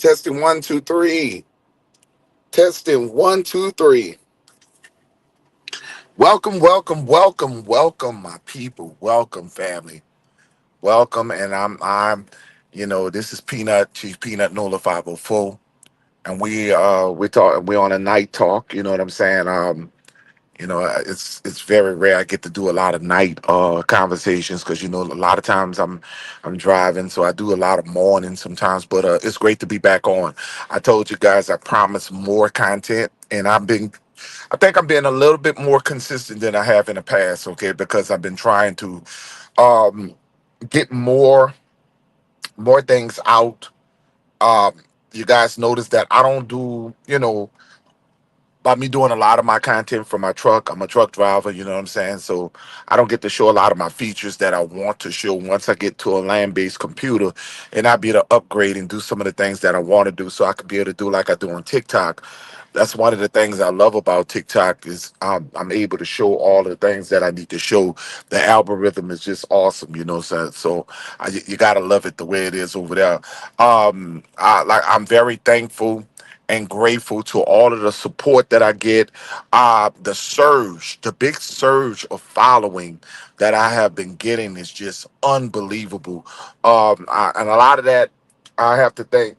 Testing one, two, three. Testing one, two, three. Welcome, welcome, welcome, welcome, my people. Welcome, family. Welcome, and this is Peanut, Chief Peanut Nola 504, and we're on a night talk. You know what I'm saying? It's very rare I get to do a lot of night conversations because a lot of times I'm driving, so I do a lot of morning sometimes. But it's great to be back on. I told you guys I promised more content, and I think I'm being a little bit more consistent than I have in the past. Okay, because I've been trying to um, get more things out. Um, you guys notice that I don't do by me doing a lot of my content from my truck. I'm a truck driver, you know what I'm saying? So I don't get to show a lot of my features that I want to show once I get to a land-based computer, and I'll be able to upgrade and do some of the things that I want to do so I could be able to do like I do on TikTok. That's one of the things I love about TikTok is I'm able to show all the things that I need to show. The algorithm is just awesome, you gotta love it the way it is over there. I'm very thankful and grateful to all of the support that I get. The big surge of following that I have been getting is just unbelievable. And a lot of that I have to thank.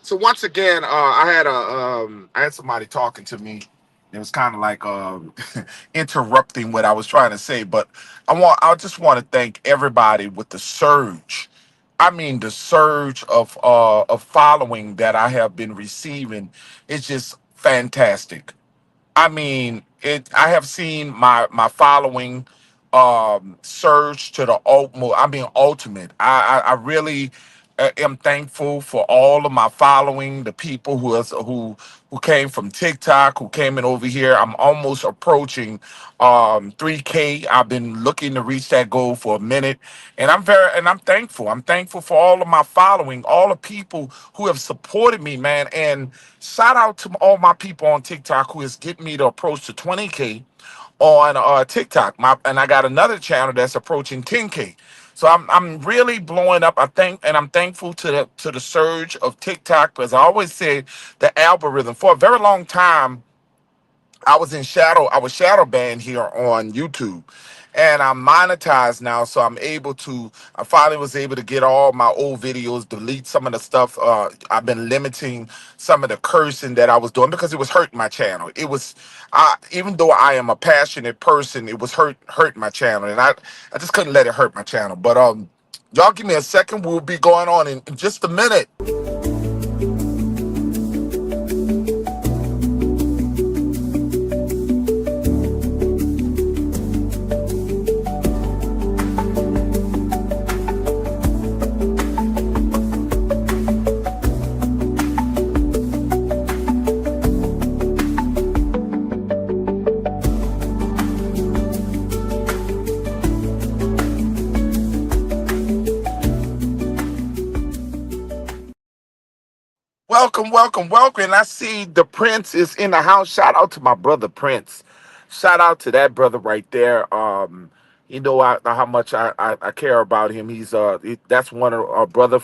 So once again, I had somebody talking to me. It was kind of like interrupting what I was trying to say, but I just want to thank everybody with the surge. I mean, the surge of following that I have been receiving is just fantastic. I mean, it. I have seen my following surge to the ultimate. I mean, ultimate. I really am thankful for all of my following, the people who came from TikTok, who came in over here. I'm almost approaching 3K. I've been looking to reach that goal for a minute, and I'm thankful. I'm thankful for all of my following, all the people who have supported me, man. And shout out to all my people on TikTok who is getting me to approach to 20K on TikTok. And I got another channel that's approaching 10K. So I'm really blowing up. I'm thankful to the surge of TikTok because I always said the algorithm for a very long time I was shadow banned here on YouTube. And I'm monetized now, so I finally was able to get all my old videos, delete some of the stuff. I've been limiting some of the cursing that I was doing because it was hurting my channel. Even though I am a passionate person, it was hurting my channel. And I just couldn't let it hurt my channel. But y'all give me a second. We'll be going on in just a minute. Welcome, welcome, welcome. And I see the Prince is in the house. Shout out to my brother Prince. Shout out to that brother right there. How much I care about him. That's one of our brother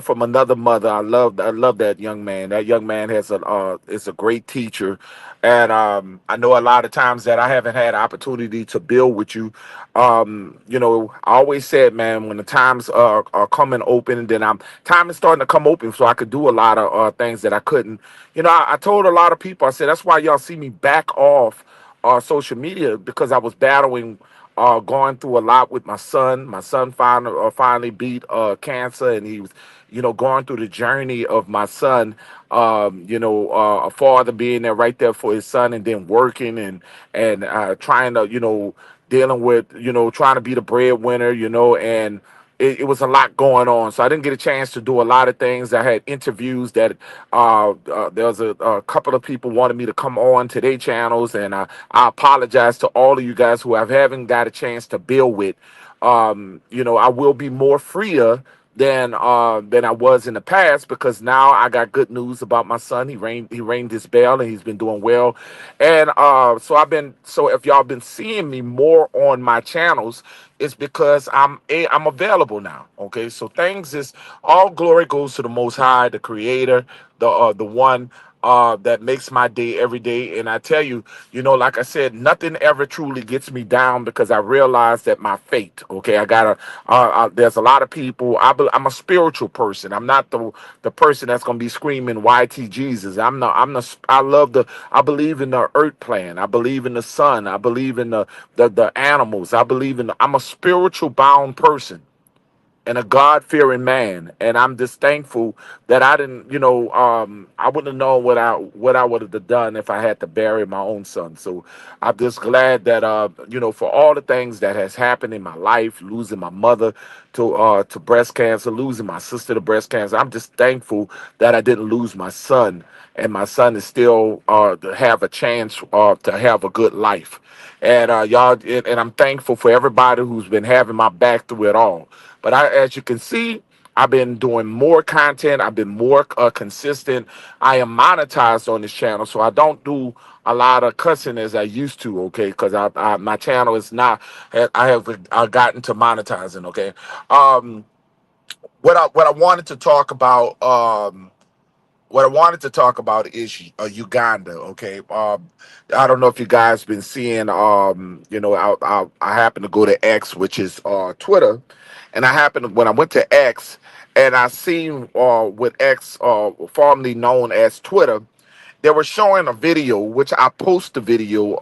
from another mother. I love that young man. That young man is a great teacher, and I know a lot of times that I haven't had opportunity to build with you. I always said, man, when the times are coming open, then time is starting to come open, so I could do a lot of things that I couldn't. I told a lot of people, I said that's why y'all see me back off social media because I was battling going through a lot with my son. My son finally beat cancer, and he was, going through the journey of my son. A father being there right there for his son, and then working and trying to, dealing with, trying to be the breadwinner, and it was a lot going on, so I didn't get a chance to do a lot of things. I had interviews that there was a couple of people wanted me to come on to their channels, and I apologize to all of you guys who I haven't got a chance to build with. I will be more freer than I was in the past, because now I got good news about my son. He rang his bell, and he's been doing well. And so if y'all been seeing me more on my channels, it's because I'm available now. Okay, so things is all glory goes to the Most High, the Creator, the one that makes my day every day. And I tell you, like I said, nothing ever truly gets me down, because I realize that my fate. Okay, I gotta. There's a lot of people. I'm a spiritual person. I'm not the person that's gonna be screaming YT Jesus. I love the. I believe in the earth plan. I believe in the sun. I believe in the animals. I believe in. I'm a spiritual bound person and a God-fearing man, and I'm just thankful that I didn't, I wouldn't have known what I would have done if I had to bury my own son. So I'm just glad that, for all the things that has happened in my life, losing my mother to breast cancer, losing my sister to breast cancer. I'm just thankful that I didn't lose my son, and my son is still to have a chance to have a good life. And and I'm thankful for everybody who's been having my back through it all. But as you can see, I've been doing more content. I've been more consistent. I am monetized on this channel, so I don't do a lot of cussing as I used to. Okay, because my channel is not. I have gotten to monetizing. Okay, um, what I wanted to talk about. What I wanted to talk about is Uganda. Okay, I don't know if you guys been seeing. I happen to go to X, which is Twitter, and I happened when I went to X, and I seen with X, formerly known as Twitter. They were showing a video, which I post the video.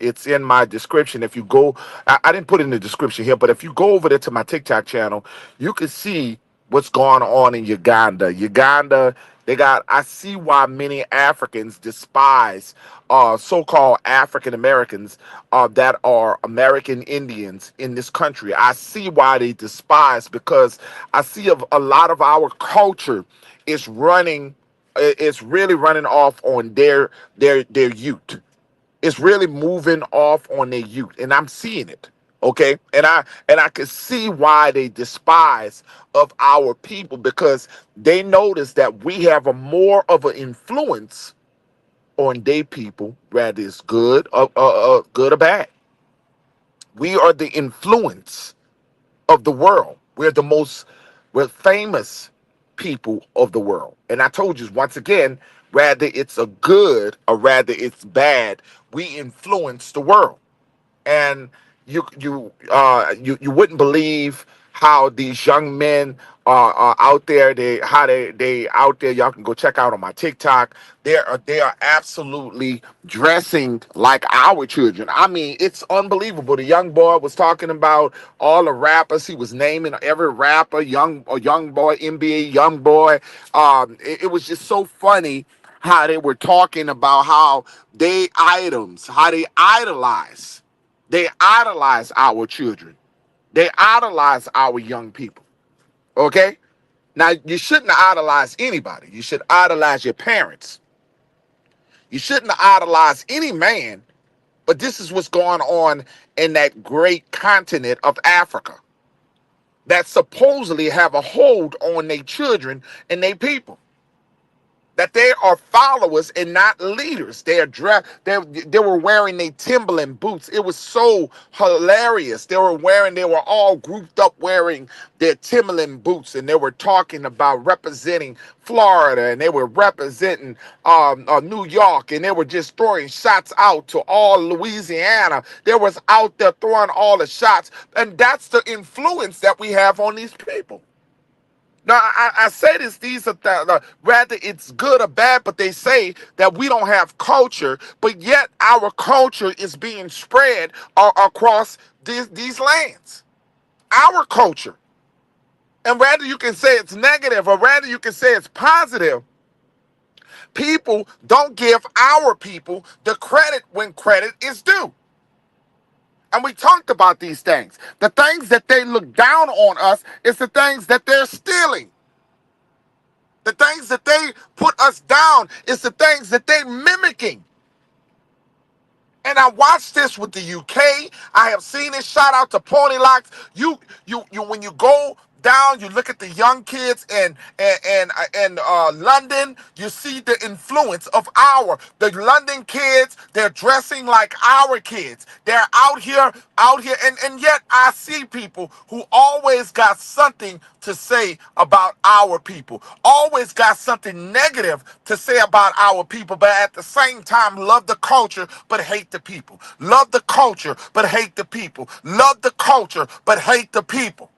It's in my description. If you go, I didn't put it in the description here, but if you go over there to my TikTok channel, you can see what's going on in Uganda. I see why many Africans despise so-called African Americans that are American Indians in this country. I see why they despise, because I see a lot of our culture is running. It's really running off on their youth. It's really moving off on their youth, and I'm seeing it. Okay, and I can see why they despise of our people, because they notice that we have a more of an influence on their people, whether it's good or bad. We are the influence of the world. We're famous people of the world. And I told you once again, rather it's a good or rather it's bad, we influence the world. And you wouldn't believe how these young men are out there. They out there. Y'all can go check out on my TikTok. They are absolutely dressing like our children. I mean, it's unbelievable. The young boy was talking about all the rappers. He was naming every rapper, young boy, NBA young boy. It was just so funny how they were talking about how they idolize. They idolize our children. They idolize our young people. Okay? Now, you shouldn't idolize anybody. You should idolize your parents. You shouldn't idolize any man, but this is what's going on in that great continent of Africa that supposedly have a hold on their children and their people. That they are followers and not leaders. They were wearing their Timberland boots. It was so hilarious. They were all grouped up wearing their Timberland boots, and they were talking about representing Florida, and they were representing New York, and they were just throwing shots out to all Louisiana. They was out there throwing all the shots, and that's the influence that we have on these people. Now, I say this, whether it's good or bad, but they say that we don't have culture, but yet our culture is being spread across these lands. Our culture. And rather you can say it's negative or rather you can say it's positive, people don't give our people the credit when credit is due. And we talked about these things. The things that they look down on us is the things that they're stealing. The things that they put us down is the things that they're mimicking. And I watched this with the UK. I have seen it. Shout out to Pony Locks. You when you go down, you look at the young kids in London. You see the influence of the London kids. They're dressing like our kids. They're out here, and yet I see people who always got something to say about our people. Always got something negative to say about our people, but at the same time love the culture but hate the people. Love the culture but hate the people. Love the culture but hate the people.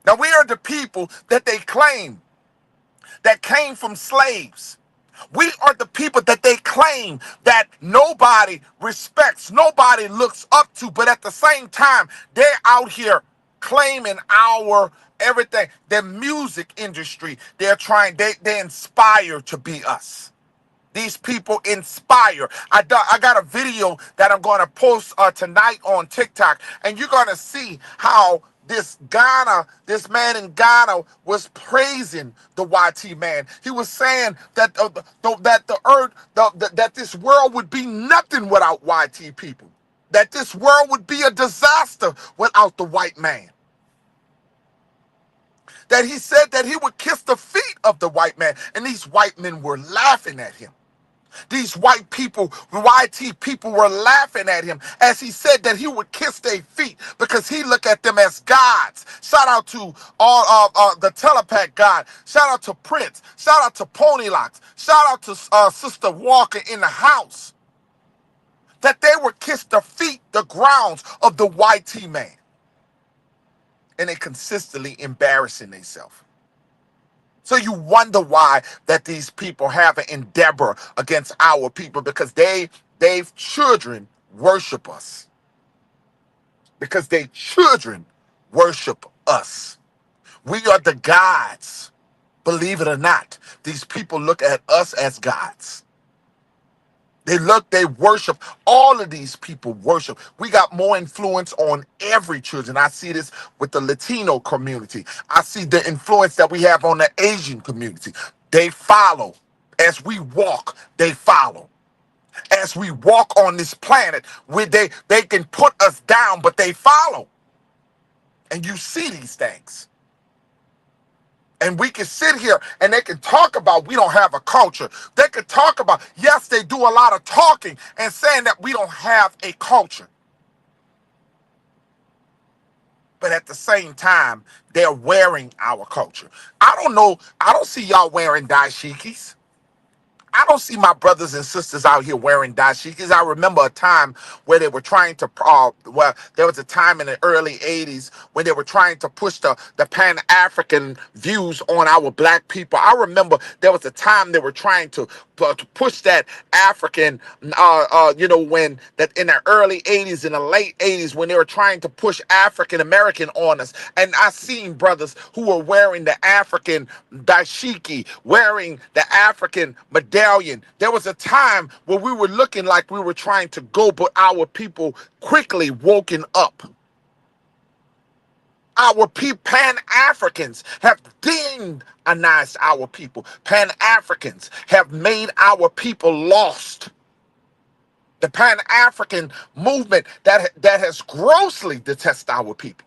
Now we are the people that they claim that came from slaves. We are the people that they claim that nobody respects, nobody looks up to, but at the same time, they're out here claiming our everything. Their music industry, they inspire to be us. These people inspire. I got a video that I'm going to post tonight on TikTok, and you're going to see how this man in Ghana was praising the YT man. He was saying that that this world would be nothing without YT people. That this world would be a disaster without the white man. That he said that he would kiss the feet of the white man, and these white men were laughing at him. These white people, YT people, were laughing at him as he said that he would kiss their feet because he looked at them as gods. Shout out to all the Telepack God. Shout out to Prince. Shout out to Pony Locks. Shout out to Sister Walker in the house. That they would kiss the feet, the grounds of the YT man. And they consistently embarrassing themselves. So you wonder why that these people have an endeavor against our people, because they've children worship us. Because they children worship us. We are the gods. Believe it or not, these people look at us as gods. They worship. All of these people worship. We got more influence on every children. I see this with the Latino community. I see the influence that we have on the Asian community. They follow. As we walk, they follow. As we walk on this planet, where they can put us down, but they follow. And you see these things. And we can sit here and they can talk about we don't have a culture. They can talk about, yes, they do a lot of talking and saying that we don't have a culture. But at the same time, they're wearing our culture. I don't know. I don't see y'all wearing dashikis. I don't see my brothers and sisters out here wearing dashikis. I remember a time where they were trying to, there was a time in the early 80s when they were trying to push the Pan-African views on our black people. I remember there was a time they were trying to push that African, when that in the early 80s, in the late 80s, when they were trying to push African American on us. And I seen brothers who were wearing the African dashiki, wearing the African medallion. There was a time where we were looking like we were trying to go, but our people quickly woken up. Our Pan-Africans have demonized our people. Pan-Africans have made our people lost. The Pan-African movement that has grossly detested our people.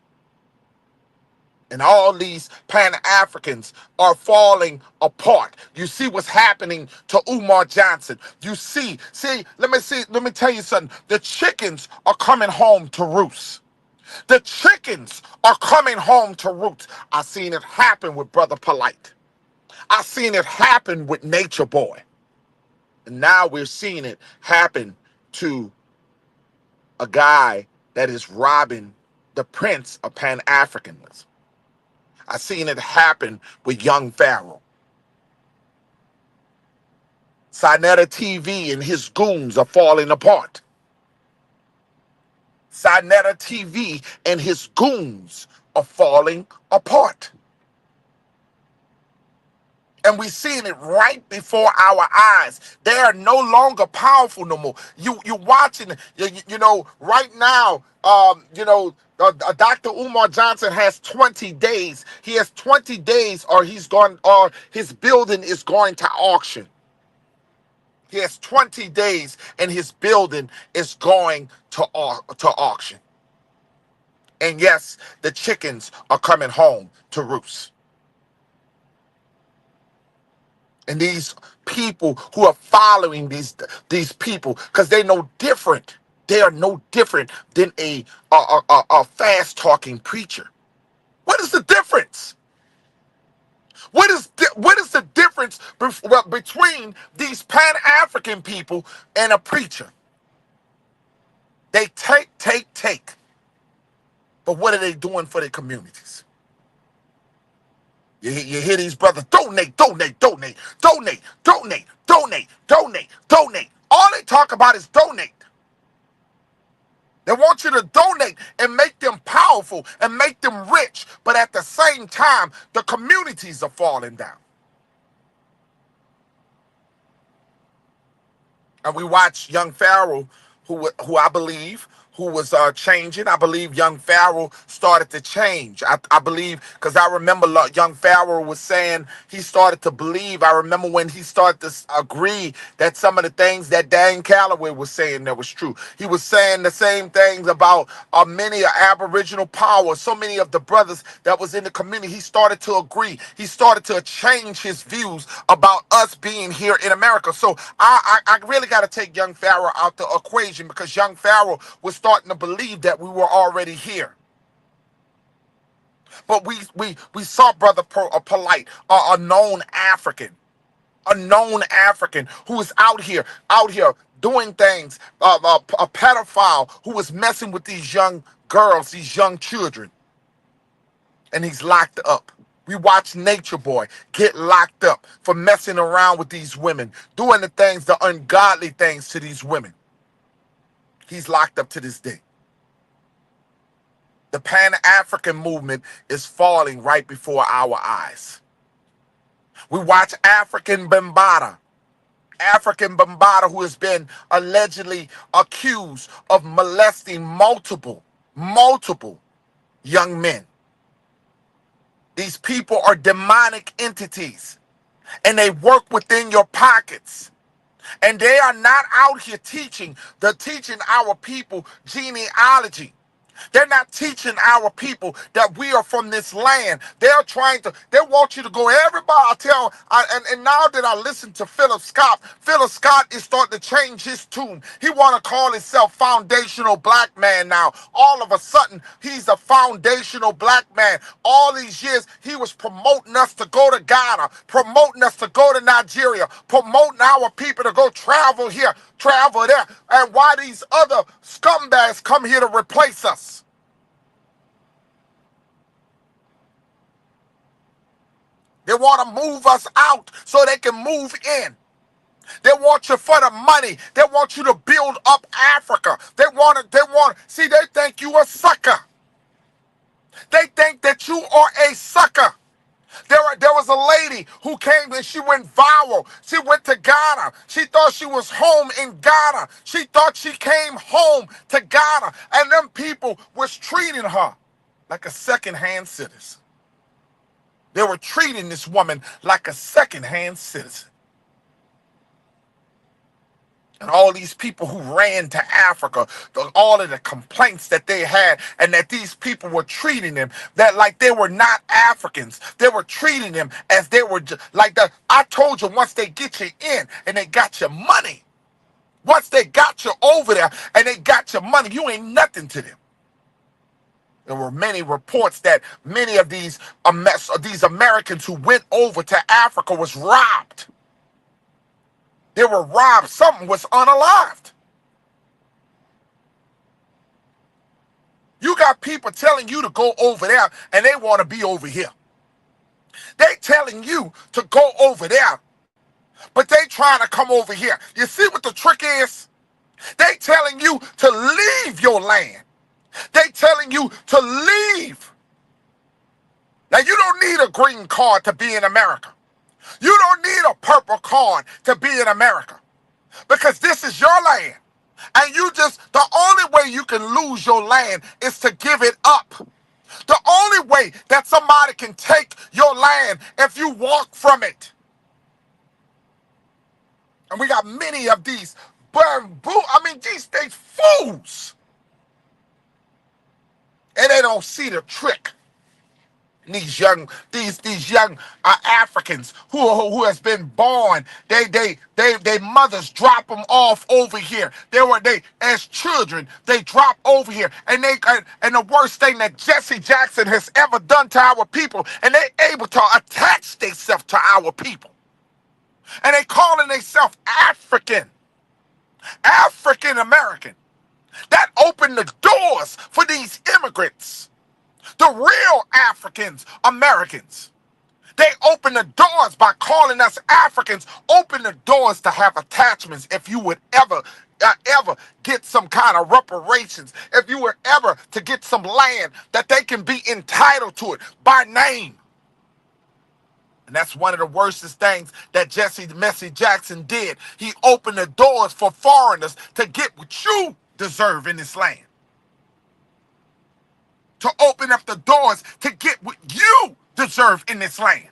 And all these Pan-Africans are falling apart. You see what's happening to Umar Johnson. Let me tell you something. The chickens are coming home to roost. The chickens are coming home to roost. I seen it happen with Brother Polite. I seen it happen with Nature Boy. And now we're seeing it happen to a guy that is robbing the prince of Pan-Africanism. I seen it happen with Young Pharaoh. Sinetta TV and his goons are falling apart. Sinetta TV and his goons are falling apart. And we're seeing it right before our eyes. They are no longer powerful no more. You watching, right now, Dr. Umar Johnson has 20 days. He has 20 days or his building is going to auction. He has 20 days and his building is going to auction. And yes, the chickens are coming home to roost. And these people who are following these people, because they know different. They are no different than a fast talking preacher. What is the difference? What is the difference between these Pan-African people and a preacher? They take. But what are they doing for their communities? You hear these brothers, donate. All they talk about is donate. They want you to donate and make them powerful and make them rich. But at the same time, the communities are falling down. And we watch young Pharaoh, who I believe, who was changing. I believe young Pharaoh started to change. I believe, because I remember young Pharaoh was saying he started to believe. I remember when he started to agree that some of the things that Dan Calloway was saying that was true. He was saying the same things about many Aboriginal power, so many of the brothers that was in the community. He started to agree. He started to change his views about us being here in America. So I really got to take young Pharaoh out the equation, because young Pharaoh was starting to believe that we were already here. But we saw Brother Polite, a known African who is out here doing things, a pedophile who was messing with these young girls, these young children, and he's locked up. We watch Nature Boy get locked up for messing around with these women, doing the ungodly things to these women. He's locked up to this day. The Pan-African movement is falling right before our eyes. We watch African Bambaataa, who has been allegedly accused of molesting multiple young men. Our people are demonic entities, and they work within your pockets. And they are not out here teaching our people genealogy. They're not teaching our people that we are from this land. They want you to go, everybody, and now that I listen to Philip Scott is starting to change his tune. He want to call himself foundational black man now. All of a sudden, he's a foundational black man. All these years, he was promoting us to go to Ghana, promoting us to go to Nigeria, promoting our people to go travel here, travel there. And why these other scumbags come here to replace us? They want to move us out so they can move in. They want you for the money. They want you to build up Africa. They think you a sucker. They think that you are a sucker. There was a lady who came and she went viral. She went to Ghana. She thought she was home in Ghana. She thought she came home to Ghana. And them people was treating her like a second-hand citizen. They were treating this woman like a second-hand citizen. And all these people who ran to Africa, all of the complaints that they had, and that these people were treating them that like they were not Africans. They were treating them as they were like that. I told you, once they get you in and they got your money, once they got you over there and they got your money, you ain't nothing to them. There were many reports that many of these Americans who went over to Africa was robbed. They were robbed. Something was unalived. You got people telling you to go over there and they want to be over here. They telling you to go over there, but they trying to come over here. You see what the trick is? They telling you to leave your land. They telling you to leave. Now, you don't need a green card to be in America. You don't need a purple card to be in America because this is your land. And the only way you can lose your land is to give it up. The only way that somebody can take your land if you walk from it. And we got many of these these fools. And they don't see the trick. These young Africans who has been born, they mothers drop them off over here. They as children they drop over here, and and the worst thing that Jesse Jackson has ever done to our people, and they able to attach themselves to our people, and they calling themselves African American. That opened the doors for these immigrants. The real Africans, Americans. They open the doors by calling us Africans. Open the doors to have attachments if you would ever get some kind of reparations. If you were ever to get some land that they can be entitled to it by name. And that's one of the worstest things that Jesse Jackson did. He opened the doors for foreigners to get what you deserve in this land. To open up the doors to get what you deserve in this land.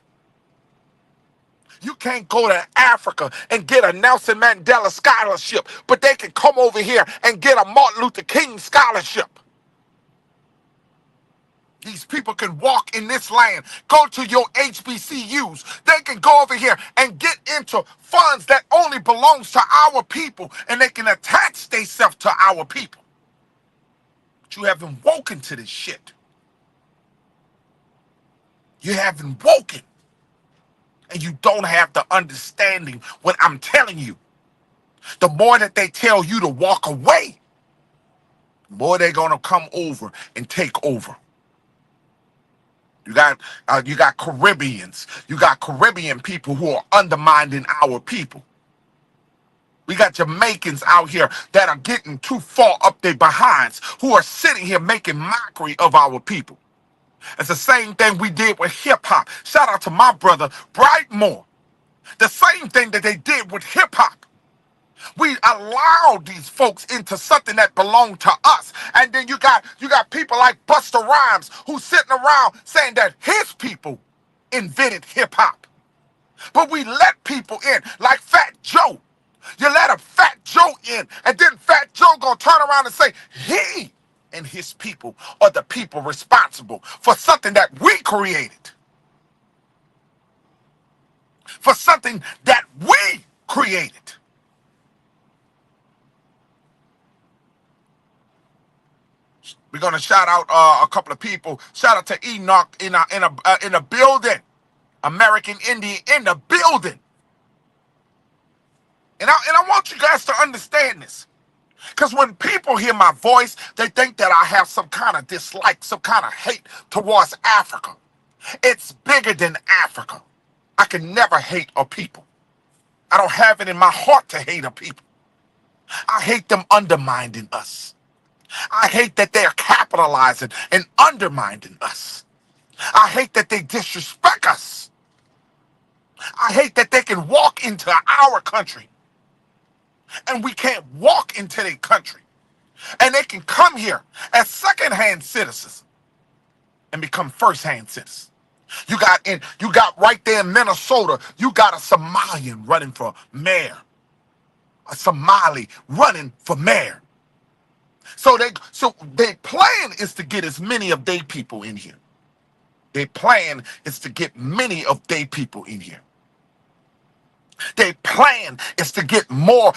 You can't go to Africa and get a Nelson Mandela scholarship, but they can come over here and get a Martin Luther King scholarship. These people can walk in this land, go to your HBCUs. They can go over here and get into funds that only belongs to our people, and they can attach themselves to our people. You haven't woken to this shit. You haven't woken. And you don't have the understanding what I'm telling you. The more that they tell you to walk away, the more they're going to come over and take over. You got Caribbeans. You got Caribbean people who are undermining our people. We got Jamaicans out here that are getting too far up their behinds, who are sitting here making mockery of our people. It's the same thing we did with hip-hop. Shout out to my brother, Brightmore. The same thing that they did with hip-hop. We allowed these folks into something that belonged to us. And then you got people like Busta Rhymes who's sitting around saying that his people invented hip-hop. But we let people in, like Fat Joe. You let a Fat Joe in, and then Fat Joe gonna turn around and say he and his people are the people responsible for something that we created. For something that we created. We're gonna shout out a couple of people. Shout out to Enoch in a building. American Indian in the building. And I want you guys to understand this. Because when people hear my voice, they think that I have some kind of dislike, some kind of hate towards Africa. It's bigger than Africa. I can never hate a people. I don't have it in my heart to hate a people. I hate them undermining us. I hate that they're capitalizing and undermining us. I hate that they disrespect us. I hate that they can walk into our country and we can't walk into their country. And they can come here as second-hand citizens and become first-hand citizens. You got right there in Minnesota, you got a Somalian running for mayor. A Somali running for mayor. So their plan is to get as many of their people in here. Their plan is to get many of their people in here. Their plan is to get more.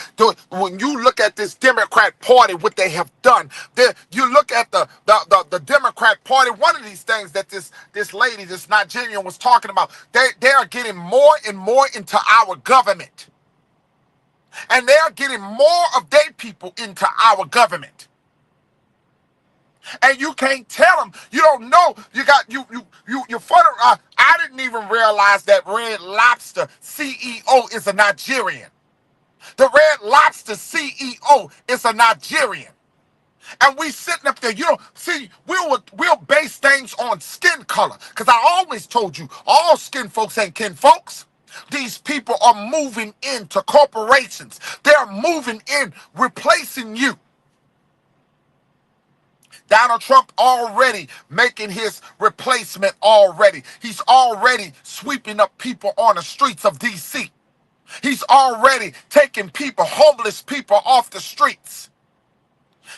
When you look at this Democrat Party, what they have done, you look at the Democrat Party, one of these things that this lady, this Nigerian was talking about, they are getting more and more into our government. And they are getting more of their people into our government. And you can't tell them. You don't know. You I didn't even realize that Red Lobster CEO is a Nigerian. The Red Lobster CEO is a Nigerian. And we sitting up there, see, we'll base things on skin color. Because I always told you, all skin folks ain't kin folks. These people are moving into corporations. They're moving in, replacing you. Donald Trump already making his replacement already. He's already sweeping up people on the streets of D.C. He's already taking people, homeless people, off the streets.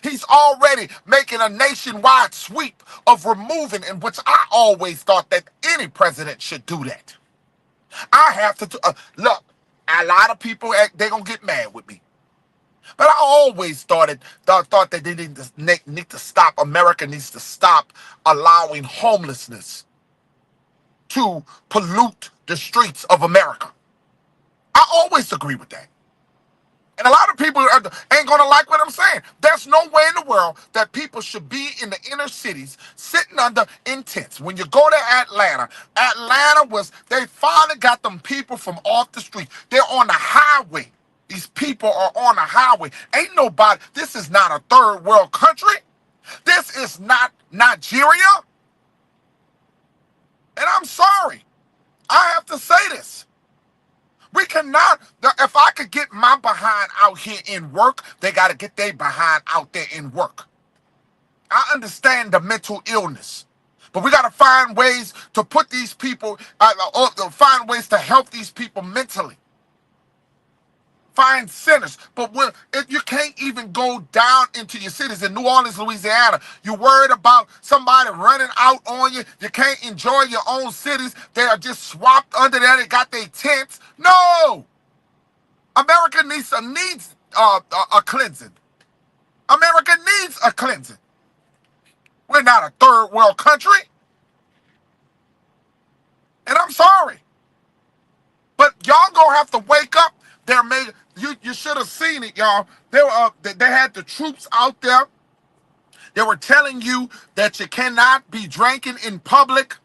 He's already making a nationwide sweep of removing, in which I always thought that any president should do that. I have to look. A lot of people they're gonna get mad with me, but I always thought that they need to stop. America needs to stop allowing homelessness to pollute the streets of America. I always agree with that. And a lot of people ain't going to like what I'm saying. There's no way in the world that people should be in the inner cities sitting under in tents. When you go to they finally got them people from off the street. They're on the highway. These people are on the highway. Ain't nobody, this is not a third world country. This is not Nigeria. And I'm sorry. I have to say this. We cannot, if I could get my behind out here in work, they got to get their behind out there in work. I understand the mental illness, but we got to find ways to put these people, find ways to help these people mentally. Find centers, but if you can't even go down into your cities in New Orleans, Louisiana, you're worried about somebody running out on you. You can't enjoy your own cities. They are just swapped under there. They got their tents. No, America needs a cleansing. America needs a cleansing. We're not a third world country, and I'm sorry, but y'all gonna have to wake up. You should have seen it, y'all. They had the troops out there. They were telling you that you cannot be drinking in public.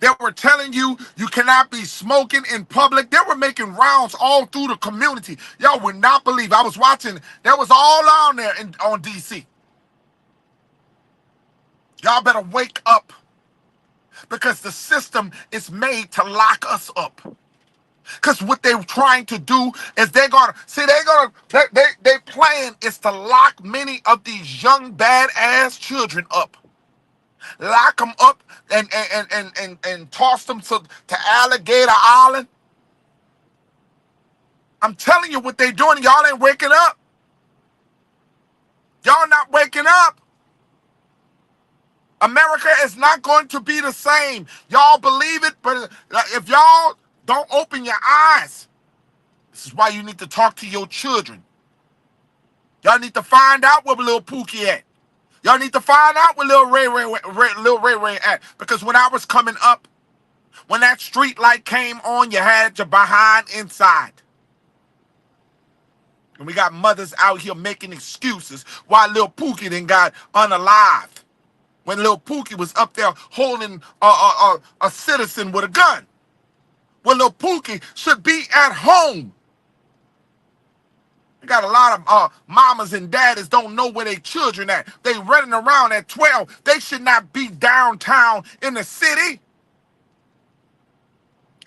They were telling you you cannot be smoking in public. They were making rounds all through the community. Y'all would not believe. I was watching. That was all on there on DC. Y'all better wake up, because the system is made to lock us up. Because what they're trying to do is their plan is to lock many of these young badass children up. Lock them up and toss them to Alligator Island. I'm telling you what they're doing. Y'all ain't waking up. Y'all not waking up. America is not going to be the same. Y'all believe it, but if y'all don't open your eyes, this is why you need to talk to your children. Y'all need to find out where little Pookie at. Y'all need to find out where little Ray at. Because when I was coming up, when that street light came on, you had your behind inside. And we got mothers out here making excuses why little Pookie then got unalived. When little Pookie was up there holding a citizen with a gun. When little Pookie should be at home. We got a lot of mamas and daddies don't know where their children at. They running around at 12. They should not be downtown in the city.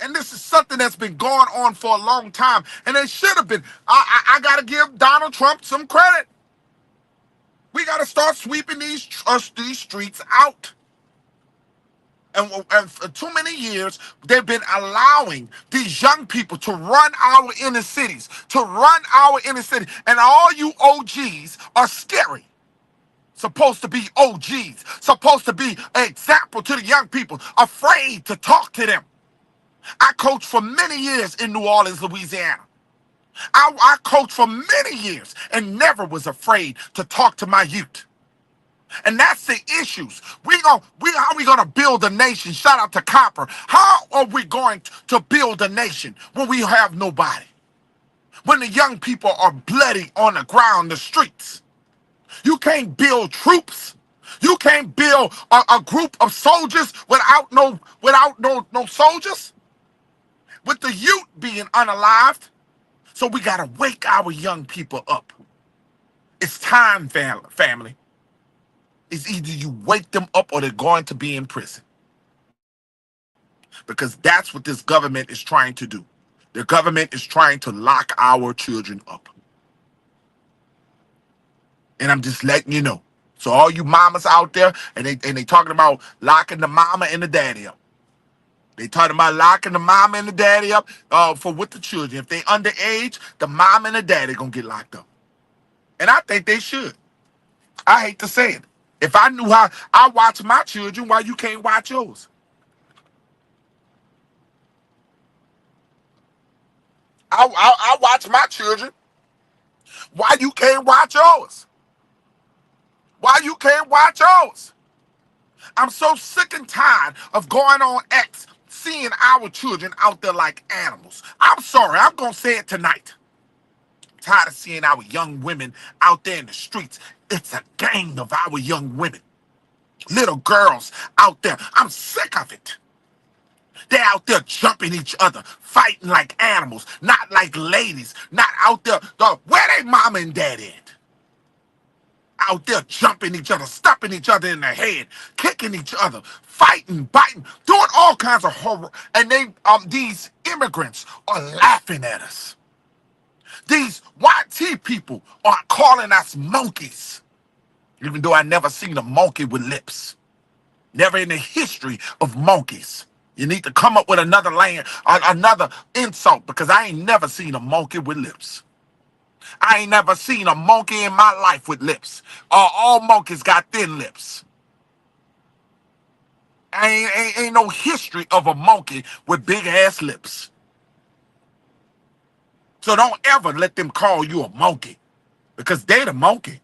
And this is something that's been going on for a long time. And it should have been. I got to give Donald Trump some credit. We got to start sweeping these streets out. And for too many years, they've been allowing these young people to run our inner cities, And all you OGs are scary. Supposed to be OGs, supposed to be an example to the young people, afraid to talk to them. I coached for many years in New Orleans, Louisiana. I coached for many years and never was afraid to talk to my youth. And that's the issues. How are we gonna build a nation? Shout out to Copper. How are we going to build a nation when we have nobody? When the young people are bloody on the ground, the streets. You can't build troops. You can't build a group of soldiers without no soldiers. With the youth being unalived. So we gotta wake our young people up. It's time, family. It's either you wake them up or they're going to be in prison. Because that's what this government is trying to do. The government is trying to lock our children up. And I'm just letting you know. So all you mamas out there, and they talking about locking the mama and the daddy up. They talking about locking the mama and the daddy up for with the children. If they underage, the mom and the daddy gonna get locked up. And I think they should. I hate to say it. If I knew how I watch my children, why you can't watch yours? I watch my children. Why you can't watch yours? Why you can't watch yours? I'm so sick and tired of going on X, seeing our children out there like animals. I'm sorry, I'm going to say it tonight. I'm tired of seeing our young women out there in the streets. It's a gang of our young women. Little girls out there. I'm sick of it. They're out there jumping each other, fighting like animals, not like ladies, not out there. Where they mama and daddy at? Out there jumping each other, stomping each other in the head, kicking each other, fighting, biting, doing all kinds of horror. And these immigrants are laughing at us. These YT people are calling us monkeys, even though I never seen a monkey with lips. Never in the history of monkeys. You need to come up with another another insult, because I ain't never seen a monkey with lips. I ain't never seen a monkey in my life with lips. All monkeys got thin lips. Ain't no history of a monkey with big ass lips. So don't ever let them call you a monkey, because they the monkey.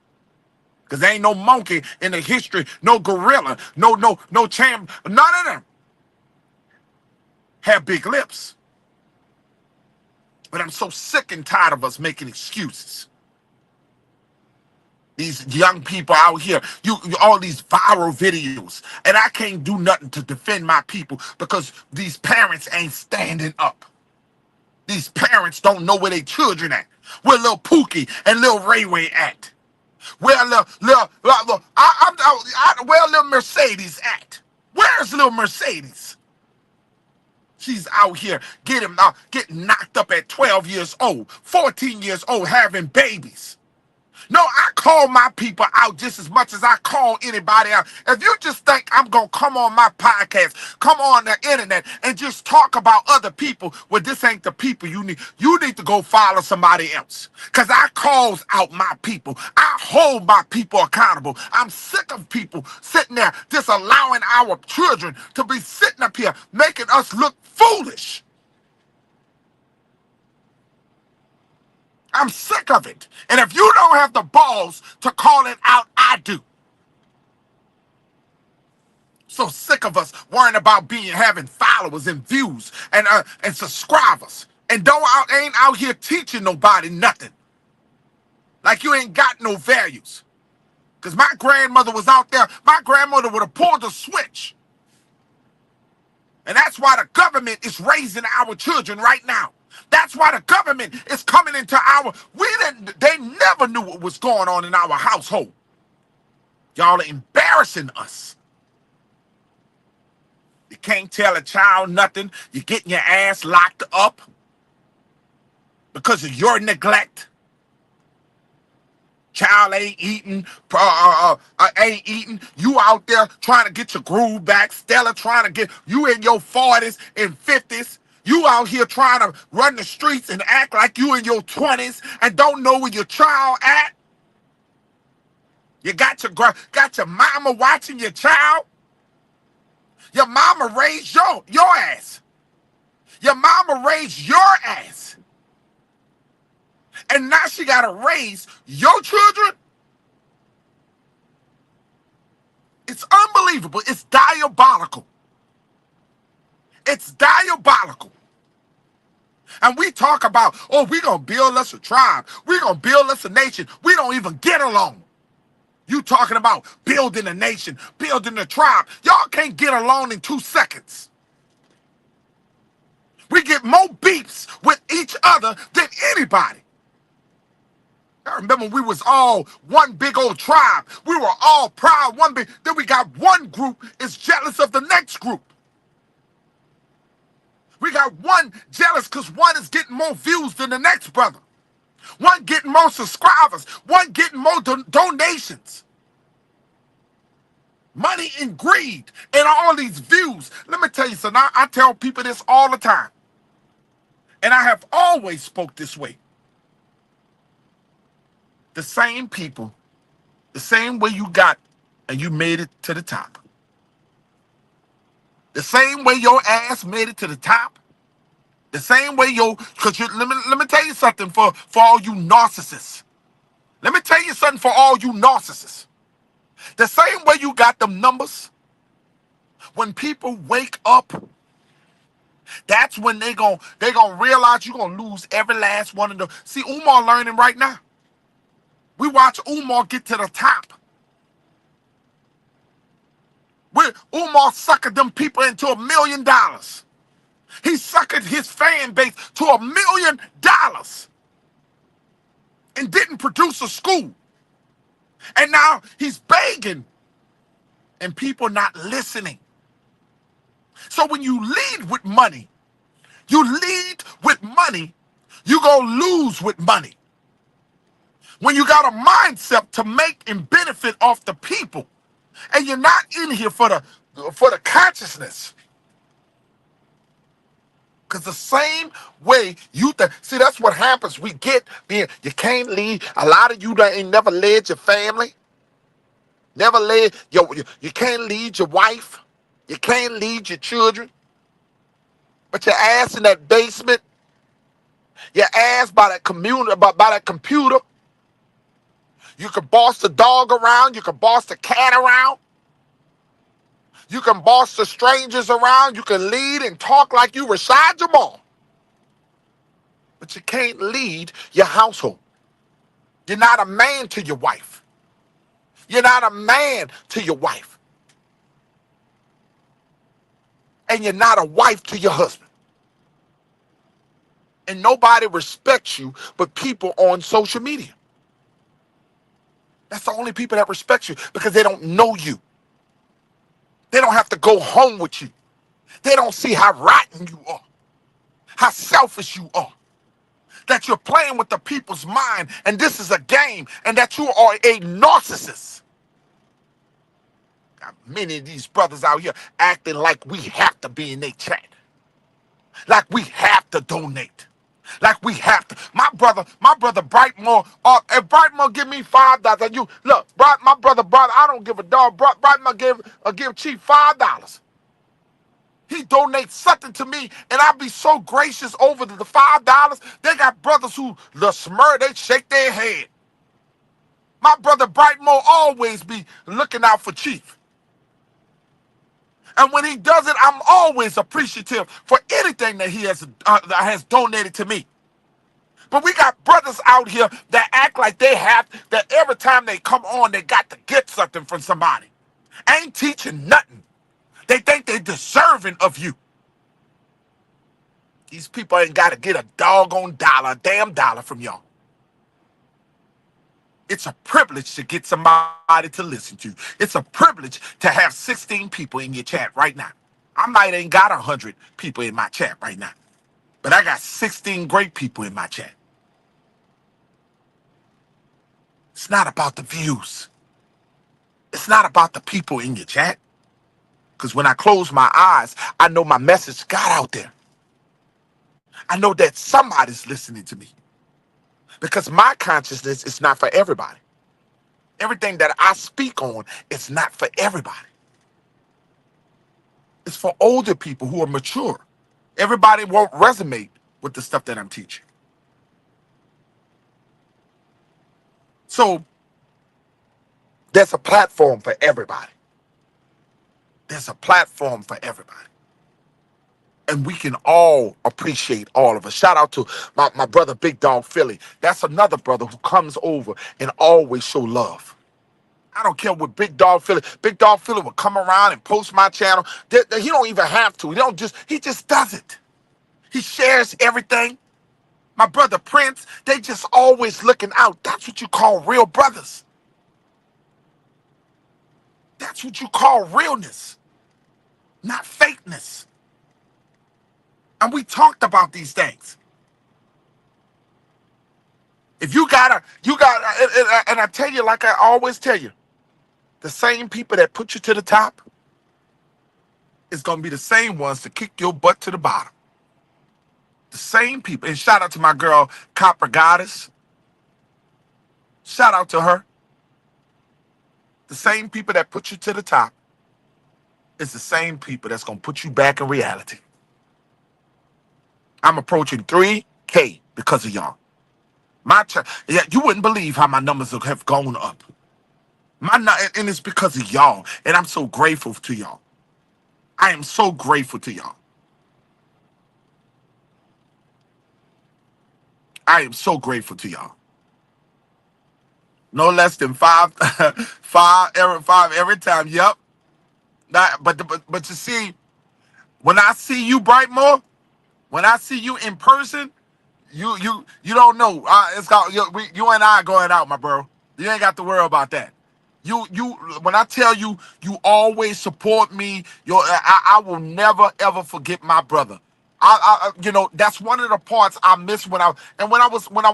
Because there ain't no monkey in the history, no gorilla, no champ, none of them have big lips. But I'm so sick and tired of us making excuses. These young people out here, all these viral videos, and I can't do nothing to defend my people because these parents ain't standing up. These parents don't know where their children at. Where little Pookie and little Ray Ray at? Where where little Mercedes at? Where's little Mercedes? She's out here getting knocked up at 12 years old, 14 years old, having babies. No, I call my people out just as much as I call anybody out. If you just think I'm going to come on my podcast, come on the internet, and just talk about other people, well, this ain't the people you need. You need to go follow somebody else. Because I calls out my people. I hold my people accountable. I'm sick of people sitting there just allowing our children to be sitting up here making us look foolish. I'm sick of it. And if you don't have the balls to call it out, I do. So sick of us worrying about having followers and views and subscribers, and ain't out here teaching nobody nothing. Like you ain't got no values. Because my grandmother was out there. My grandmother would have pulled the switch. And that's why the government is raising our children right now. That's why the government is coming into they never knew what was going on in our household. Y'all are embarrassing us. You can't tell a child nothing. You're getting your ass locked up because of your neglect. Child ain't eating, ain't eating. You out there trying to get your groove back. Stella trying to get you in your 40s and 50s. You out here trying to run the streets and act like you in your 20s and don't know where your child at. You got your mama watching your child. Your mama raised your ass. Your mama raised your ass. And now she got to raise your children. It's unbelievable. It's diabolical. It's diabolical. And we talk about, oh, we're going to build us a tribe. We're going to build us a nation. We don't even get along. You talking about building a nation, building a tribe. Y'all can't get along in 2 seconds. We get more beefs with each other than anybody. I remember we was all one big old tribe. We were all proud, then we got one group is jealous of the next group. We got one jealous because one is getting more views than the next brother. One getting more subscribers. One getting more donations. Money and greed and all these views. Let me tell you something. I tell people this all the time. And I have always spoke this way. The same people, the same way you got and you made it to the top. The same way your ass made it to the top. The same way let me tell you something for all you narcissists. Let me tell you something for all you narcissists. The same way you got them numbers, when people wake up, that's when they gonna realize you're gonna lose every last one of them. See, Umar learning right now. We watch Umar get to the top. Umar suckered them people into $1 million. He suckered his fan base to $1 million and didn't produce a school. And now he's begging and people not listening. So when you lead with money, you're going to lose with money. When you got a mindset to make and benefit off the people, and you're not in here for the consciousness. Because the same way see, that's what happens. You can't lead. A lot of you that ain't never led your family. Never led, you can't lead your wife. You can't lead your children. But your ass in that basement, your ass by that computer. You can boss the dog around. You can boss the cat around. You can boss the strangers around. You can lead and talk like you Rashad Jamal. But you can't lead your household. You're not a man to your wife. You're not a man to your wife. And you're not a wife to your husband. And nobody respects you but people on social media. That's the only people that respect you because they don't know you. They don't have to go home with you. They don't see how rotten you are, how selfish you are, that you're playing with the people's mind and this is a game and that you are a narcissist. Got many of these brothers out here acting like we have to be in their chat, like we have to donate. Like we have to. My brother Brightmore, if Brightmore give me $5, and you look, my brother, I don't give a dog. Brightmore give Chief $5. He donates something to me, and I be so gracious over the $5. They got brothers who they shake their head. My brother Brightmore always be looking out for Chief. And when he does it, I'm always appreciative for anything that he has donated to me. But we got brothers out here that act like that every time they come on, they got to get something from somebody. Ain't teaching nothing. They think they're deserving of you. These people ain't got to get a damn dollar from y'all. It's a privilege to get somebody to listen to you. It's a privilege to have 16 people in your chat right now. I might ain't got 100 people in my chat right now, but I got 16 great people in my chat. It's not about the views. It's not about the people in your chat. Because when I close my eyes, I know my message got out there. I know that somebody's listening to me. Because my consciousness is not for everybody. Everything that I speak on is not for everybody. It's for older people who are mature. Everybody won't resonate with the stuff that I'm teaching. So there's a platform for everybody. There's a platform for everybody. And we can all appreciate all of us. Shout out to my brother Big Dog Philly. That's another brother who comes over and always show love. I don't care what Big Dog Philly. Big Dog Philly will come around and post my channel. He don't even have to. He just does it. He shares everything. My brother Prince, they just always looking out. That's what you call real brothers. That's what you call realness, not fakeness. And we talked about these things. If and I tell you, like I always tell you, the same people that put you to the top is going to be the same ones to kick your butt to the bottom. The same people. And shout out to my girl, Copper Goddess. Shout out to her. The same people that put you to the top is the same people that's going to put you back in reality. I'm approaching 3K because of y'all. Yeah, you wouldn't believe how my numbers have gone up. And it's because of y'all. And I'm so grateful to y'all. I am so grateful to y'all. I am so grateful to y'all. No less than five every time. Yep. But you see, when I see you, Brightmore, when I see you in person, you don't know. It's called you and I going out, my bro. You ain't got to worry about that. You when I tell you, you always support me. I will never ever forget my brother. That's one of the parts I miss when I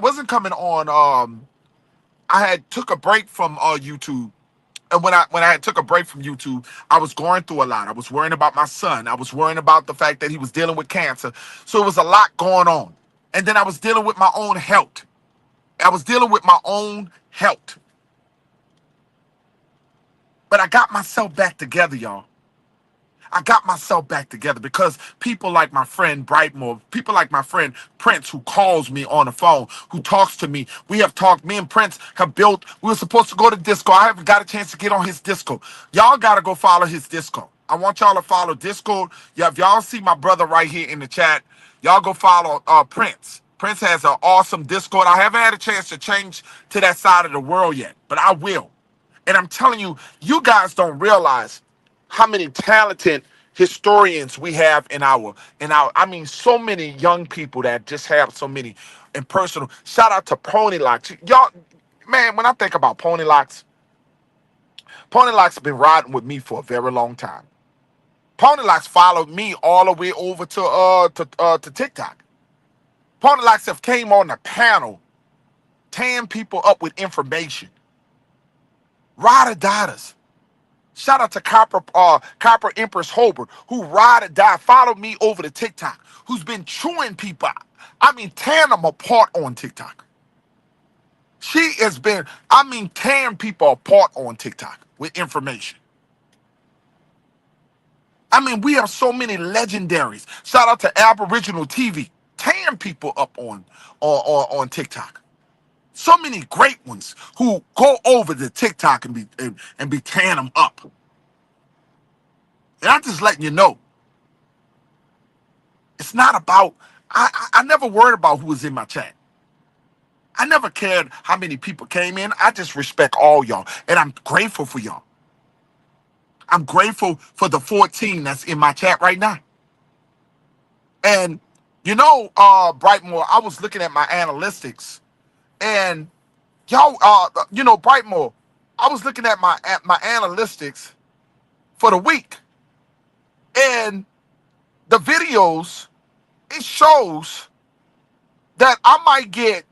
wasn't coming on. I had took a break from YouTube. And when I had took a break from YouTube, I was going through a lot. I was worrying about my son. I was worrying about the fact that he was dealing with cancer. So it was a lot going on. And then I was dealing with my own health. I was dealing with my own health. But I got myself back together, y'all. I got myself back together because people like my friend Brightmore, people like my friend Prince, who calls me on the phone, who talks to me. We have talked. Me and Prince have built. We were supposed to go to disco. I haven't got a chance to get on his disco. Y'all got to go follow his disco. I want y'all to follow Discord. Yeah, if y'all see my brother right here in the chat, y'all go follow Prince. Prince has an awesome Discord. I haven't had a chance to change to that side of the world yet, but I will. And I'm telling you, you guys don't realize how many talented historians we have I mean, so many young people that just have so many impersonal. Shout out to Pony Locks. Y'all, man, when I think about Pony Locks have been riding with me for a very long time. Pony Locks followed me all the way over to TikTok. Pony Locks have came on the panel, tearing people up with information. Ride or Dieters. Shout out to Copper Empress Holbert, who ride or die, followed me over to TikTok, who's been chewing people out. I mean, tearing them apart on TikTok. She has been, tearing people apart on TikTok with information. I mean, we have so many legendaries. Shout out to Aboriginal TV, tearing people up on TikTok. So many great ones who go over to TikTok and be tearing them up. And I'm just letting you know, it's not about, I never worried about who was in my chat. I never cared how many people came in. I just respect all y'all. And I'm grateful for y'all. I'm grateful for the 14 that's in my chat right now. And, Brightmore, I was looking at my analytics. And, y'all, Brightmore, I was looking at my analytics for the week. And the videos, it shows that I might get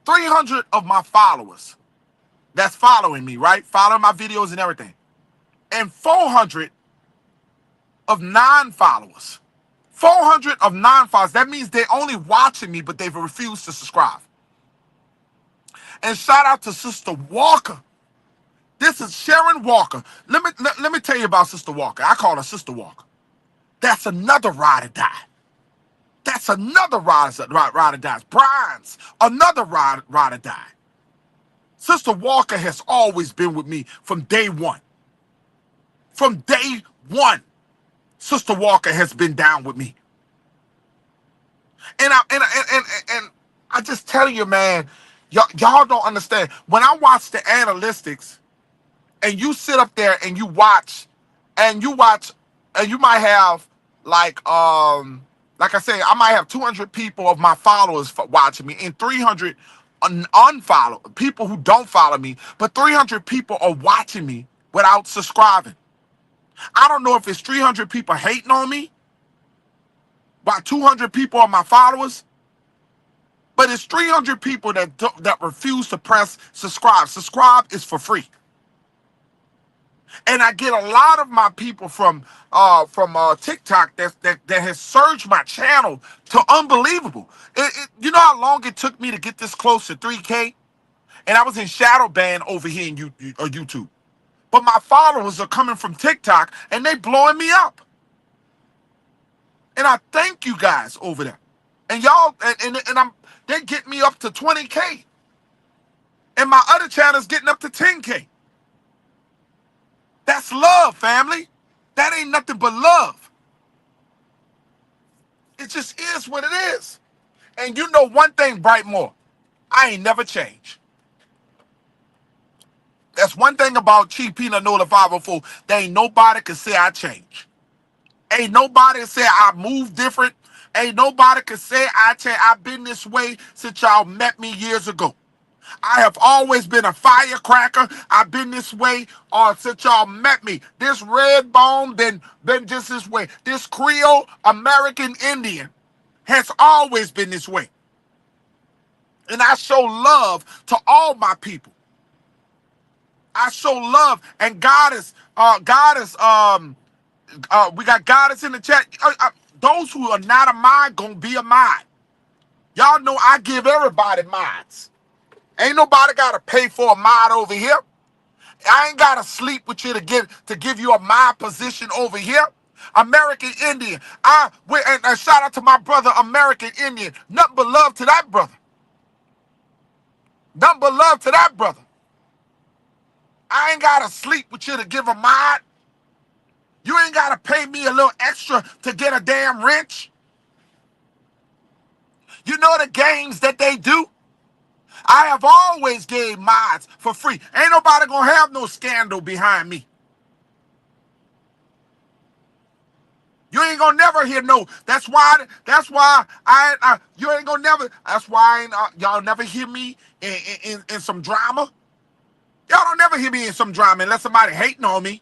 300 of my followers that's following me, right? Following my videos and everything. And 400 of non-followers. 400 of non-followers. That means they're only watching me, but they've refused to subscribe. And shout out to Sister Walker. This is Sharon Walker. Let me tell you about Sister Walker. I call her Sister Walker. That's another ride or die. That's another ride or die. Brian's another ride or die. Sister Walker has always been with me from day one. From day one, Sister Walker has been down with me. And I just tell you, man, y'all don't understand. When I watch the analytics, and you sit up there and you watch, and you might have like I say, I might have 200 people of my followers watching me, and 300 unfollow people who don't follow me, but 300 people are watching me. without subscribing. I don't know if it's 300 people hating on me, about 200 people are my followers, but it's 300 people that refuse to press subscribe. Subscribe is for free. And I get a lot of my people from TikTok that has surged my channel to unbelievable. You know how long it took me to get this close to 3K? And I was in shadow ban over here in YouTube. But my followers are coming from TikTok and they blowing me up. And I thank you guys over there. And y'all, they get me up to 20K. And my other channel's getting up to 10K. That's love, family. That ain't nothing but love. It just is what it is. And you know one thing, Brightmore, I ain't never changed. That's one thing about Chief Peanut Nola 504. There ain't nobody can say I changed. Ain't nobody say I moved different. Ain't nobody can say I change. I've been this way since y'all met me years ago. I have always been a firecracker. I've been this way since y'all met me. This red bone been just this way. This Creole American Indian has always been this way. And I show love to all my people. I show love, and we got Goddess in the chat. Those who are not a mod gonna be a mod. Y'all know I give everybody mods. Ain't nobody gotta pay for a mod over here. I ain't gotta sleep with you to give you a mod position over here. American Indian. And shout out to my brother American Indian. Nothing but love to that brother. Nothing but love to that brother. I ain't gotta sleep with you to give a mod. You ain't gotta pay me a little extra to get a damn wrench. You know the games that they do? I have always gave mods for free. Ain't nobody gonna have no scandal behind me. You ain't gonna never hear no. That's why you ain't gonna never. That's why y'all never hear me in some drama. Y'all don't never hear me in some drama unless somebody hating on me.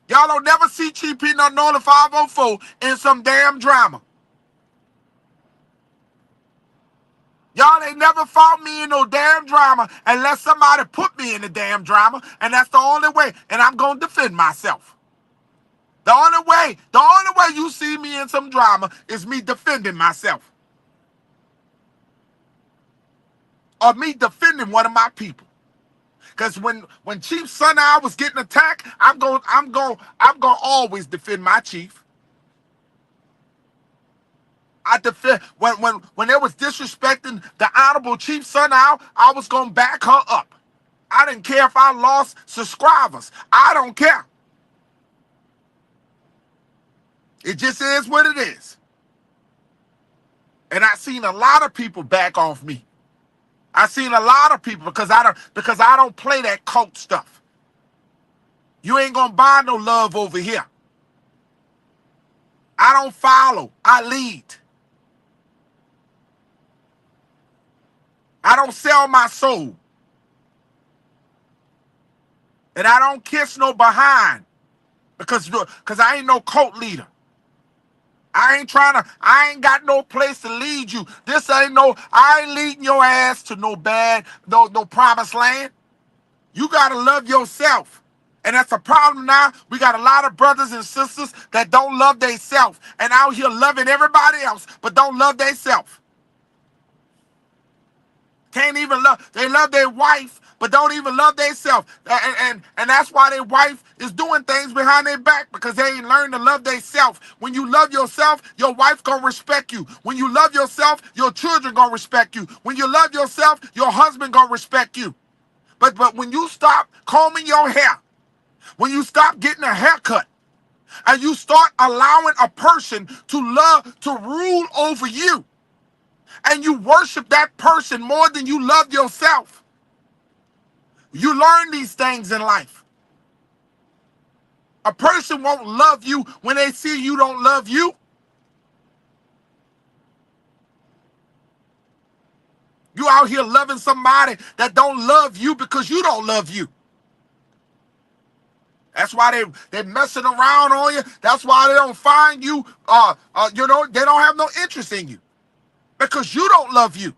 Y'all don't never see Chief Peanut Nola 504 in some damn drama. Y'all ain't never fought me in no damn drama unless somebody put me in the damn drama, and that's the only way. And I'm gonna defend myself. The only way you see me in some drama is me defending myself. Or me defending one of my people. Because when Chief Suneye was getting attacked, I'm gonna always defend my chief. I defend when they was disrespecting the honorable Chief Suneye, I was gonna back her up. I didn't care if I lost subscribers. I don't care. It just is what it is. And I seen a lot of people back off me. I seen a lot of people because I don't play that cult stuff. You ain't gonna buy no love over here. I don't follow. I lead. I don't sell my soul. And I don't kiss no behind because I ain't no cult leader. I ain't got no place to lead you. I ain't leading your ass to no promised land. You gotta love yourself. And that's a problem now. We got a lot of brothers and sisters that don't love themselves and out here loving everybody else, but don't love themselves. Can't even love. They love their wife, but don't even love themselves. And that's why their wife is doing things behind their back because they ain't learned to love themselves. When you love yourself, your wife gonna respect you. When you love yourself, your children gonna respect you. When you love yourself, your husband gonna respect you. But when you stop combing your hair, when you stop getting a haircut, and you start allowing a person to rule over you, and you worship that person more than you love yourself, you learn these things in life. A person won't love you when they see you don't love you. You out here loving somebody that don't love you because you don't love you. That's why they messing around on you. That's why they don't find you. They don't have no interest in you because you don't love you.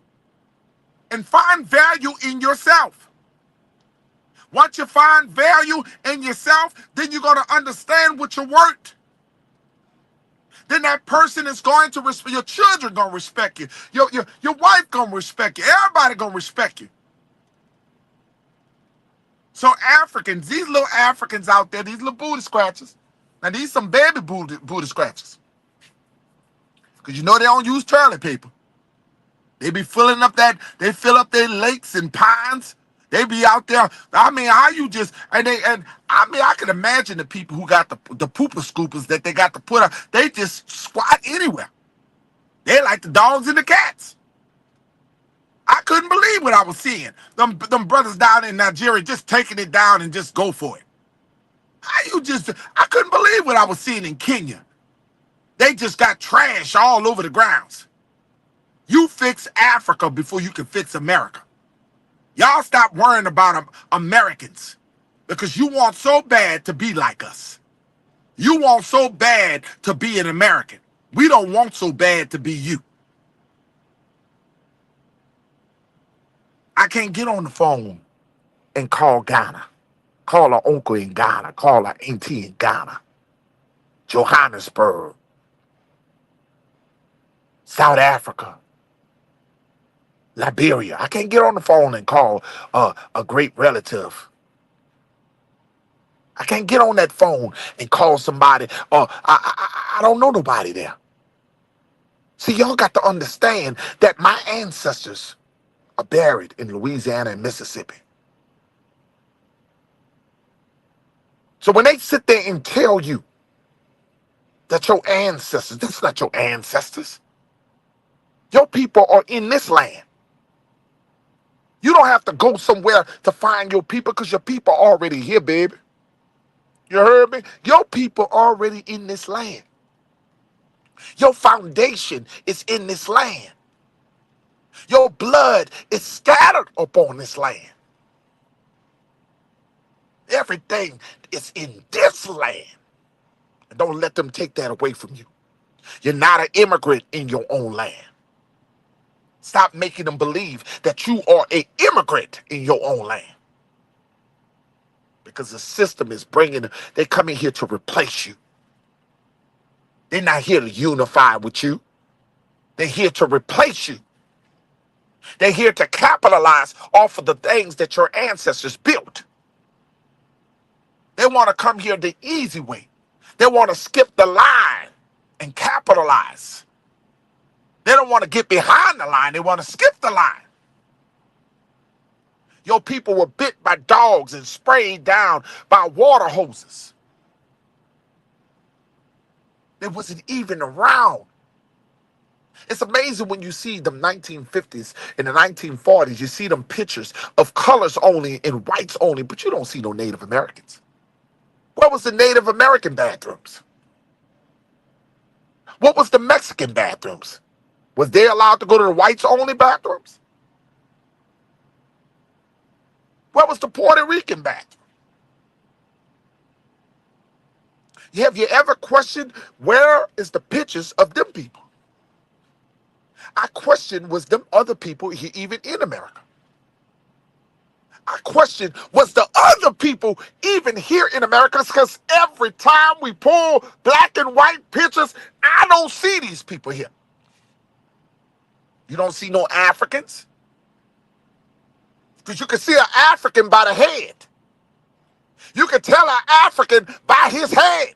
And find value in yourself. Once you find value in yourself, then you're going to understand what you're worth. Then that person is going to respect your children. Gonna respect you. Your wife gonna respect you. Everybody gonna respect you. So Africans, these little Africans out there, these little booty scratchers. Now these some baby booty scratchers. Because you know they don't use toilet paper. They be filling up they fill up their lakes and ponds. They be out there. I mean, how you just I can imagine the people who got the pooper scoopers that they got to put up. They just squat anywhere. They like the dogs and the cats. I couldn't believe what I was seeing. Them brothers down in Nigeria just taking it down and just go for it. I couldn't believe what I was seeing in Kenya. They just got trash all over the grounds. You fix Africa before you can fix America. Y'all stop worrying about Americans because you want so bad to be like us. You want so bad to be an American. We don't want so bad to be you. I can't get on the phone and call Ghana, call her uncle in Ghana, call her auntie in Ghana, Johannesburg, South Africa, Liberia. I can't get on the phone and call a great relative. I can't get on that phone and call somebody. I don't know nobody there. See, y'all got to understand that my ancestors are buried in Louisiana and Mississippi. So when they sit there and tell you that your ancestors, that's not your ancestors. Your people are in this land. You don't have to go somewhere to find your people because your people are already here, baby. You heard me? Your people are already in this land. Your foundation is in this land. Your blood is scattered upon this land. Everything is in this land. And don't let them take that away from you. You're not an immigrant in your own land. Stop making them believe that you are an immigrant in your own land. Because the system is they're coming here to replace you. They're not here to unify with you. They're here to replace you. They're here to capitalize off of the things that your ancestors built. They want to come here the easy way. They want to skip the line and capitalize. They don't want to get behind the line. They want to skip the line. Your people were bit by dogs and sprayed down by water hoses. They wasn't even around. It's amazing when you see the 1950s and the 1940s, you see them pictures of colors only and whites only, but you don't see no Native Americans. What was the Native American bathrooms? What was the Mexican bathrooms? Was they allowed to go to the whites only bathrooms? What was the Puerto Rican bathroom? Have you ever questioned where is the pictures of them people? I question, was them other people even in America? I question, was the other people even here in America? Because every time we pull black and white pictures, I don't see these people here. You don't see no Africans? Because you can see an African by the head. You can tell an African by his head.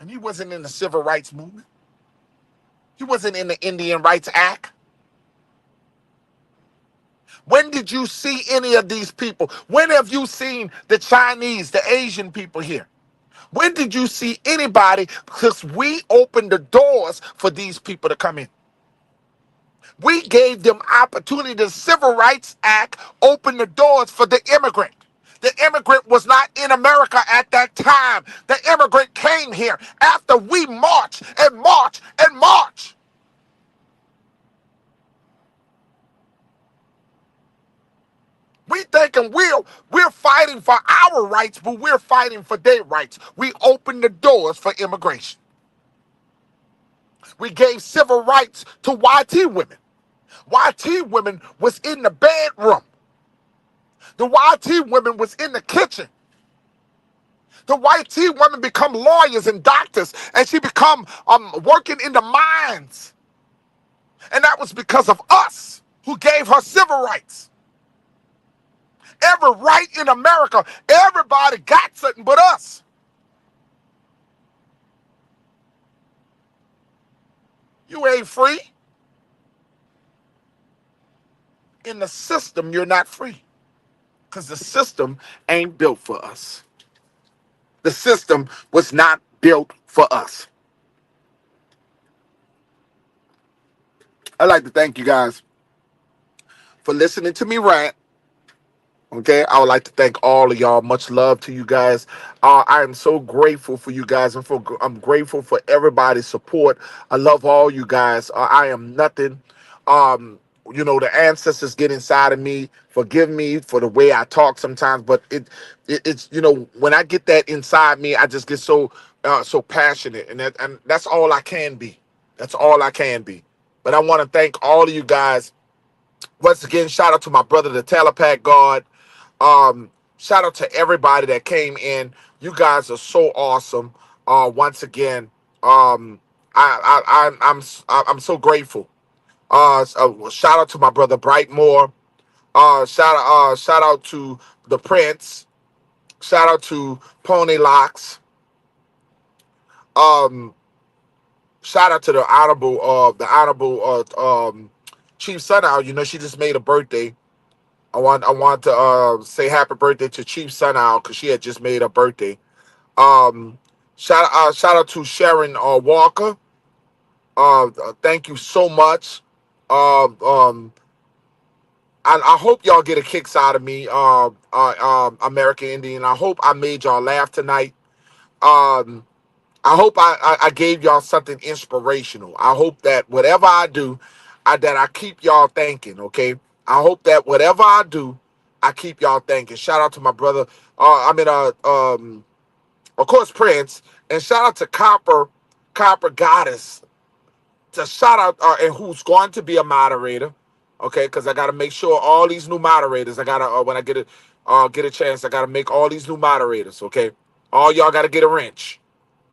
And he wasn't in the Civil Rights Movement. He wasn't in the Indian Rights Act. When did you see any of these people? When have you seen the Chinese, the Asian people here? When did you see anybody? Because we opened the doors for these people to come in. We gave them opportunity. The Civil Rights Act opened the doors for the immigrant. The immigrant was not in America at that time. The immigrant came here after we marched and marched and marched. We thinking we're fighting for our rights, but we're fighting for their rights. We opened the doors for immigration. We gave civil rights to YT women. YT women was in the bedroom. The YT women was in the kitchen. The YT women become lawyers and doctors, and she become working in the mines. And that was because of us who gave her civil rights. Every right in America, everybody got something but us. You ain't free. In the system, you're not free. Because the system ain't built for us. The system was not built for us. I'd like to thank you guys for listening to me rant. Okay, I would like to thank all of y'all. Much love to you guys. I am so grateful for you guys, and I'm grateful for everybody's support. I love all you guys. I am nothing. The ancestors get inside of me. Forgive me for the way I talk sometimes, but it's when I get that inside me, I just get so passionate, and that's all I can be. That's all I can be. But I want to thank all of you guys once again. Shout out to my brother, the Telepack God. Shout out to everybody that came in. You guys are so awesome. Once again, I'm so grateful. Shout out to my brother Brightmore. Shout out to the Prince. Shout out to Pony Locks. Um, Shout out to the honorable Chief Sundown. She just made a birthday. I want to say happy birthday to Chief Sundown because she had just made her birthday. Um, shout out to Sharon Walker. Thank you so much. Um, um, I hope y'all get a kicks out of me, American Indian. I hope I made y'all laugh tonight. Um, I hope I gave y'all something inspirational. I hope that whatever I do, that I keep y'all thinking, okay? I hope that whatever I do, I keep y'all thinking. Shout out to my brother, of course, Prince, and shout out to Copper Goddess. To shout out, and who's going to be a moderator, okay? Because I got to make sure all these new moderators, I got to, when I get a chance, I got to make all these new moderators, okay? All y'all got to get a wrench.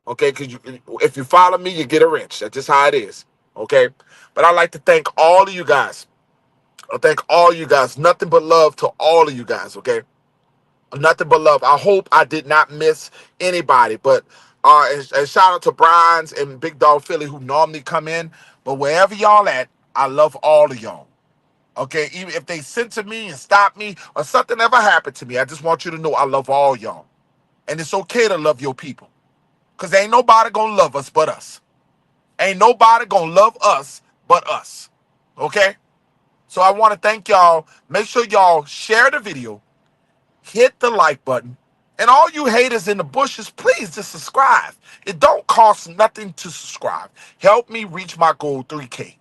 Okay, because if you follow me, you get a wrench. That's just how it is. Okay, but I'd like to thank all of you guys. I thank all you guys. Nothing but love to all of you guys. Okay, nothing but love. I hope I did not miss anybody. But and shout out to Brian's and Big Dog Philly who normally come in. But wherever y'all at, I love all of y'all. Okay, even if they censor me and stop me or something ever happened to me, I just want you to know I love all y'all. And it's okay to love your people. Because ain't nobody going to love us but us. Ain't nobody going to love us but us. Okay? So I want to thank y'all. Make sure y'all share the video. Hit the like button. And all you haters in the bushes, please just subscribe. It don't cost nothing to subscribe. Help me reach my goal 3K.